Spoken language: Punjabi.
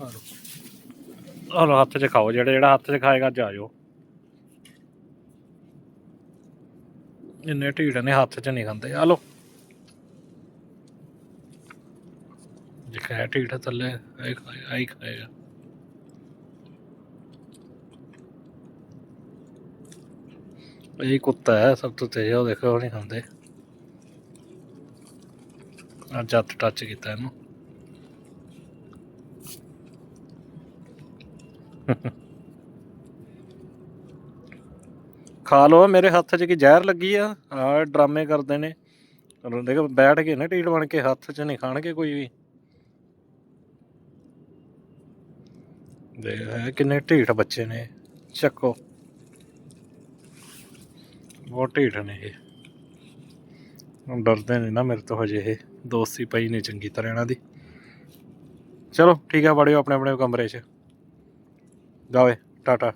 ਹਲੋ ਹੱਥ 'ਚ ਖਾਓ, ਜਿਹੜਾ ਹੱਥ 'ਚ ਖਾਏਗਾ ਅੱਜ ਆ ਜਾਓ। ਇੰਨੇ ਢੀਠ ਨੇ, ਹੱਥ 'ਚ ਨਹੀਂ ਖਾਂਦੇ। ਹਲੋ ਜੇ ਖਾਇਆ ਢੀਠ ਥੱਲੇ ਆਈ ਖਾਏਗਾ। ਇਹੀ ਕੁੱਤਾ ਹੈ ਸਭ ਤੋਂ ਤੇਜ਼, ਉਹ ਦੇਖੋ ਉਹ ਨਹੀਂ ਖਾਂਦੇ। ਅੱਜ ਹੱਥ ਟੱਚ ਕੀਤਾ ਇਹਨੂੰ। ਖਾ ਲਓ, ਮੇਰੇ ਹੱਥ 'ਚ ਕੀ ਜ਼ਹਿਰ ਲੱਗੀ ਆ? ਆਹ ਡਰਾਮੇ ਕਰਦੇ ਨੇ, ਦੇਖ ਬੈਠ ਕੇ ਨਾ ਢੀਠ ਬਣ ਕੇ, ਹੱਥ 'ਚ ਨਹੀਂ ਖਾਣਗੇ ਕੋਈ ਵੀ। ਦੇਖ ਕਿੰਨੇ ਢੀਠ ਬੱਚੇ ਨੇ, ਚੱਕੋ ਬਹੁਤ ਢੀਠ ਨੇ ਇਹ, ਡਰਦੇ ਨੇ ਨਾ ਮੇਰੇ ਤੋਂ ਹਜੇ। ਇਹ ਦੋਸਤੀ ਪਈ ਨਹੀਂ ਚੰਗੀ ਤਰ੍ਹਾਂ ਇਹਨਾਂ ਦੀ। ਚਲੋ ਠੀਕ ਆ, ਵੜਿਓ ਆਪਣੇ ਆਪਣੇ ਕਮਰੇ 'ਚ, ਜਾਓ ਟਾਟਾ।